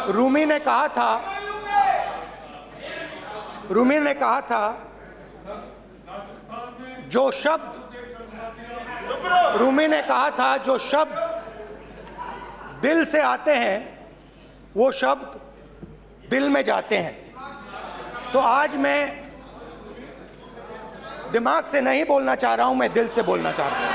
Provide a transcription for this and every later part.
रूमी ने कहा था जो शब्द दिल से आते हैं वो शब्द दिल में जाते हैं। तो आज मैं दिमाग से नहीं बोलना चाह रहा हूं, मैं दिल से बोलना चाह रहा हूं।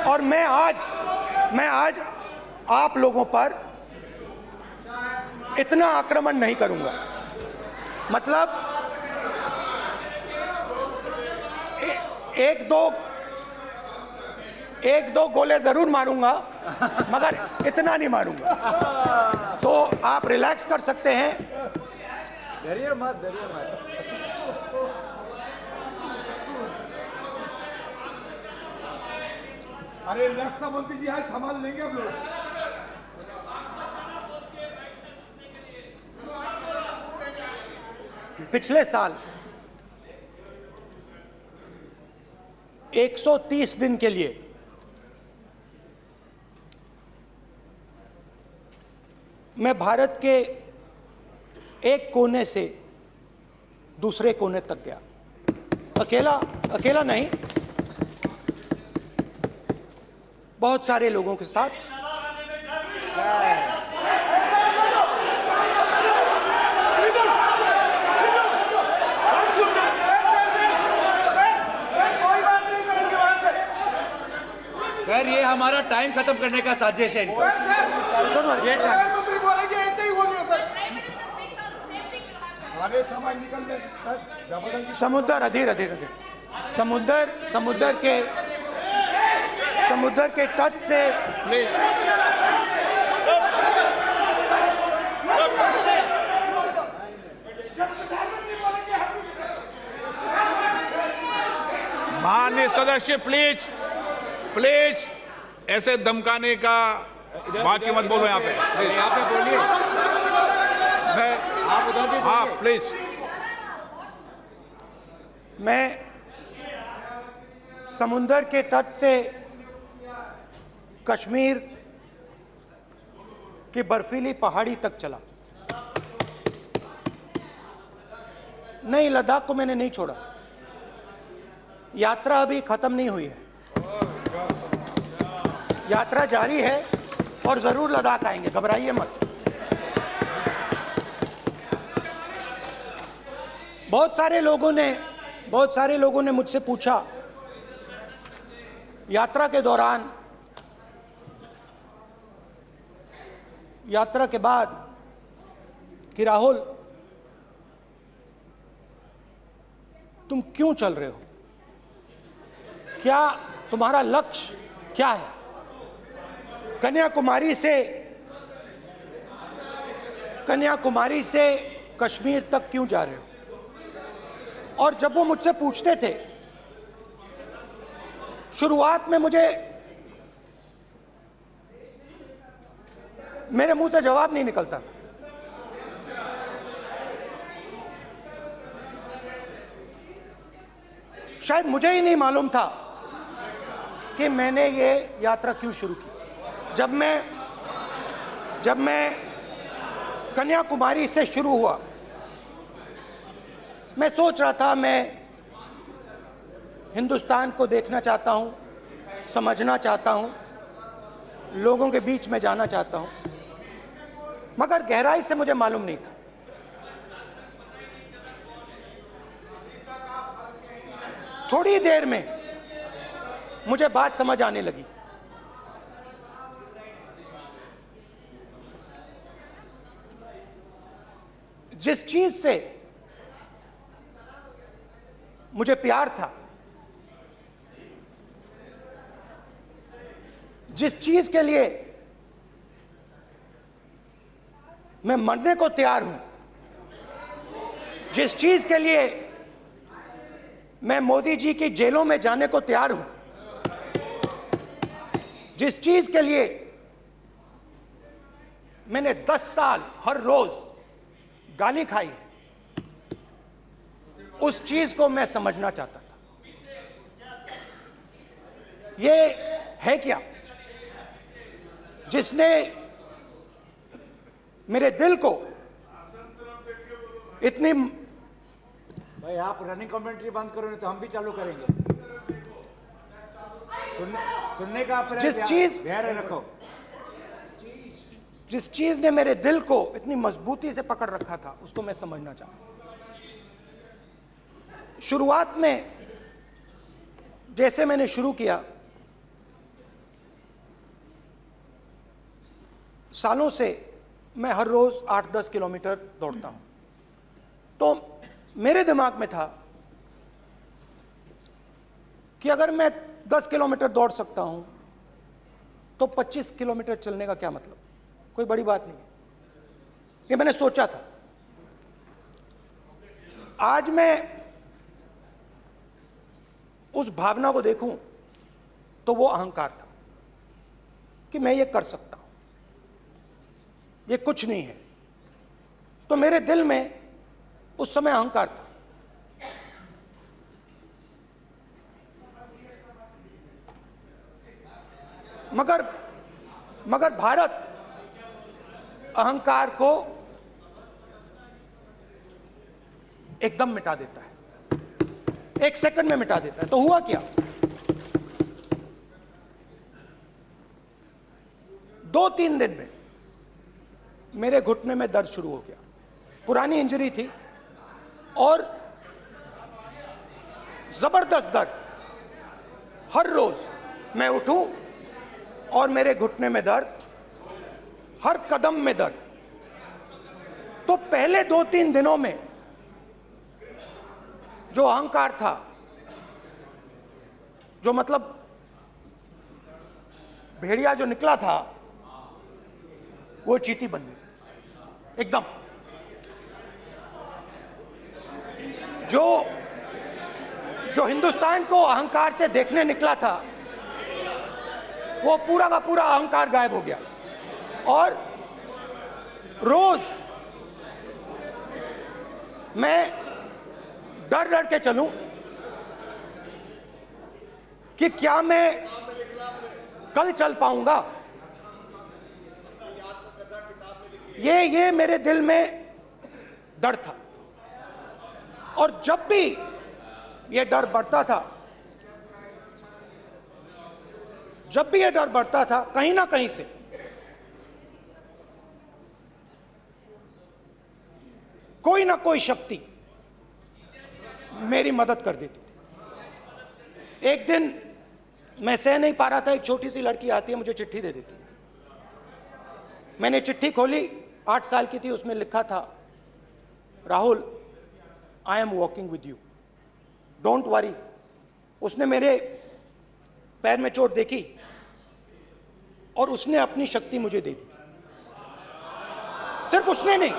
और मैं आज आप लोगों पर इतना आक्रमण नहीं करूंगा। मतलब एक दो गोले जरूर मारूंगा, मगर इतना नहीं मारूंगा। तो आप रिलैक्स कर सकते हैं। डरिए मत। अरे रक्षा मंत्री जी आज संभाल लेंगे हम लोग। पिछले साल 130 दिन के लिए मैं भारत के एक कोने से दूसरे कोने तक गया। अकेला नहीं, बहुत सारे लोगों के साथ। सर ये हमारा टाइम खत्म करने का साजिश है। प्रधानमंत्री बोलेंगे ऐसे ही होंगे सर। सारे समय निकल जाए। समुद्र अधीर समुद्र के तट से माननीय सदस्य प्लीज ऐसे धमकाने का बात की मत बोलो यहाँ पे बोलिए। आप उधर भी हाँ प्लीज। मैं समुद्र के तट से कश्मीर की बर्फीली पहाड़ी तक चला। नहीं, लद्दाख को मैंने नहीं छोड़ा। यात्रा अभी खत्म नहीं हुई है, यात्रा जारी है और जरूर लद्दाख आएंगे, घबराइए मत। बहुत सारे लोगों ने मुझसे पूछा यात्रा के दौरान, यात्रा के बाद कि राहुल तुम क्यों चल रहे हो, क्या तुम्हारा लक्ष्य क्या है, कन्याकुमारी से कश्मीर तक क्यों जा रहे हो। और जब वो मुझसे पूछते थे, शुरुआत में मेरे मुंह से जवाब नहीं निकलता। शायद मुझे ही नहीं मालूम था कि मैंने ये यात्रा क्यों शुरू की। जब मैं कन्याकुमारी से शुरू हुआ, मैं सोच रहा था मैं हिंदुस्तान को देखना चाहता हूं, समझना चाहता हूं, लोगों के बीच में जाना चाहता हूं, मगर गहराई से मुझे मालूम नहीं था। थोड़ी देर में मुझे बात समझ आने लगी। जिस चीज से मुझे प्यार था, जिस चीज के लिए मैं मरने को तैयार हूं, जिस चीज के लिए मैं मोदी जी की जेलों में जाने को तैयार हूं, जिस चीज के लिए मैंने 10 साल हर रोज गाली खाई, उस चीज को मैं समझना चाहता था। ये है क्या जिसने मेरे दिल को इतनी, भाई आप रनिंग कमेंट्री बंद करो नहीं तो हम भी चालू करेंगे। सुनने का अपने धैर्य रखो। जिस चीज ने मेरे दिल को इतनी मजबूती से पकड़ रखा था उसको मैं समझना चाहता हूं। शुरुआत में जैसे मैंने शुरू किया, सालों से मैं हर रोज 8-10 किलोमीटर दौड़ता हूं, तो मेरे दिमाग में था कि अगर मैं 10 किलोमीटर दौड़ सकता हूं तो 25 किलोमीटर चलने का क्या मतलब, कोई बड़ी बात नहीं है। ये मैंने सोचा था। आज मैं उस भावना को देखूं तो वो अहंकार था कि मैं ये कर सकता हूं, ये कुछ नहीं है। तो मेरे दिल में उस समय अहंकार था। मगर भारत अहंकार को एकदम मिटा देता है, 1 सेकंड में मिटा देता है। तो हुआ क्या, 2-3 दिन में मेरे घुटने में दर्द शुरू हो गया। पुरानी इंजरी थी और जबरदस्त दर्द। हर रोज मैं उठूं और मेरे घुटने में दर्द, हर कदम में दर्द। तो पहले 2-3 दिनों में जो अहंकार था, जो मतलब भेड़िया जो निकला था, वो चींटी बन गई एकदम। जो हिंदुस्तान को अहंकार से देखने निकला था, वो पूरा का पूरा अहंकार गायब हो गया। और रोज मैं डर डर के चलूं कि क्या मैं कल चल पाऊंगा। ये मेरे दिल में डर था। और जब भी ये डर बढ़ता था, कहीं ना कहीं से कोई ना कोई शक्ति मेरी मदद कर देती थी। एक दिन मैं सह नहीं पा रहा था, एक छोटी सी लड़की आती है, मुझे चिट्ठी दे देती। मैंने चिट्ठी खोली, 8 साल की थी, उसमें लिखा था, Rahul, I am walking with you, don't worry. उसने मेरे पैर में चोट देखी और उसने अपनी शक्ति मुझे दे दी। सिर्फ उसने नहीं,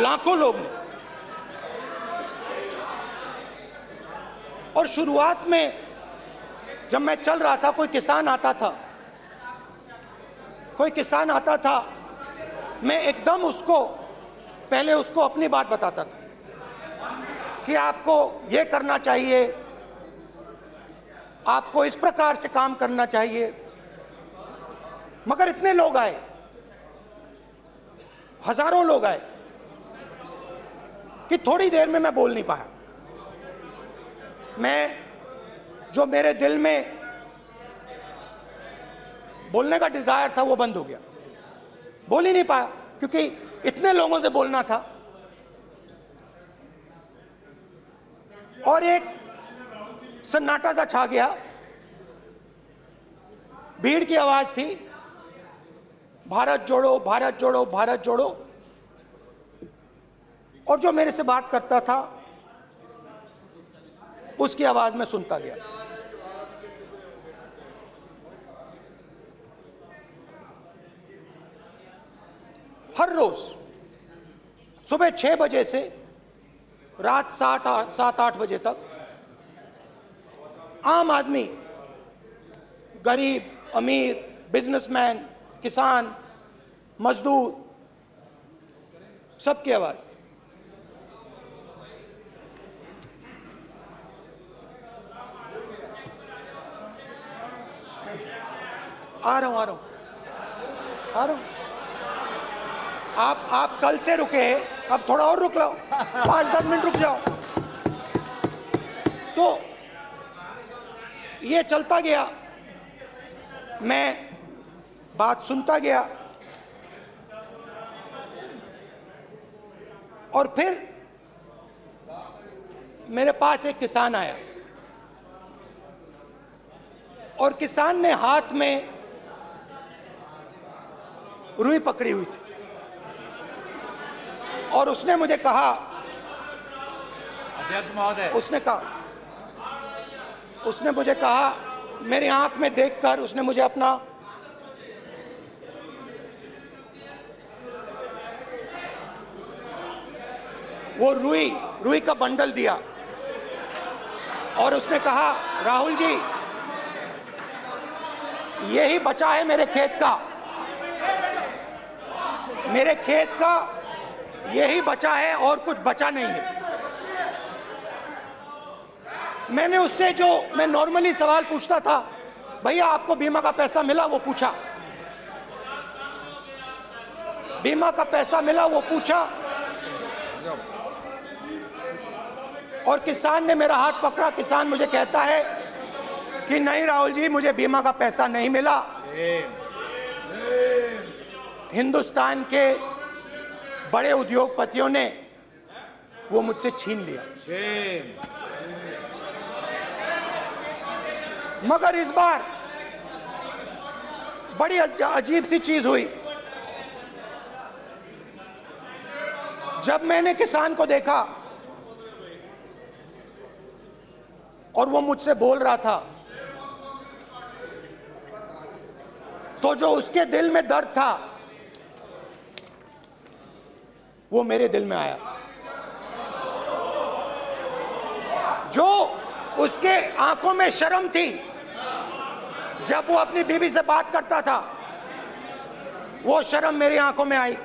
लाखों लोग ने। और शुरुआत में जब मैं चल रहा था, कोई किसान आता था, मैं एकदम पहले उसको अपनी बात बताता था कि आपको ये करना चाहिए, आपको इस प्रकार से काम करना चाहिए। मगर इतने लोग आए, हजारों लोग आए कि थोड़ी देर में मैं बोल नहीं पाया। जो मेरे दिल में बोलने का डिजायर था वो बंद हो गया, बोल ही नहीं पाया, क्योंकि इतने लोगों से बोलना था। और एक सन्नाटा सा छा गया, भीड़ की आवाज थी, भारत जोड़ो, भारत जोड़ो, भारत जोड़ो। और जो मेरे से बात करता था उसकी आवाज में सुनता गया। हर रोज सुबह 6 बजे से रात 7-8 बजे तक आम आदमी, गरीब, अमीर, बिजनेसमैन, किसान, मजदूर, सबकी आवाज। आ रहा हूं। आप कल से रुके, अब थोड़ा और रुक लो, 5-10 मिनट रुक जाओ। तो ये चलता गया, मैं बात सुनता गया, और फिर मेरे पास एक किसान आया, और किसान ने हाथ में रुई पकड़ी हुई थी, और उसने मुझे कहा, अध्यक्ष महोदय, उसने मुझे कहा, मेरी आंख में देखकर उसने मुझे अपना वो रुई का बंडल दिया, और उसने कहा, राहुल जी, यही बचा है मेरे खेत का यही बचा है, और कुछ बचा नहीं है। मैंने उससे, जो मैं नॉर्मली सवाल पूछता था, भैया आपको बीमा का पैसा मिला, वो पूछा, बीमा का पैसा मिला, वो पूछा, और किसान ने मेरा हाथ पकड़ा। किसान मुझे कहता है कि नहीं राहुल जी, मुझे बीमा का पैसा नहीं मिला, हिंदुस्तान के बड़े उद्योगपतियों ने वो मुझसे छीन लिया। मगर इस बार बड़ी अजीब सी चीज हुई। जब मैंने किसान को देखा और वो मुझसे बोल रहा था, तो जो उसके दिल में दर्द था वो मेरे दिल में आया। जो उसके आंखों में शर्म थी जब वो अपनी बीवी से बात करता था, वो शर्म मेरी आंखों में आई।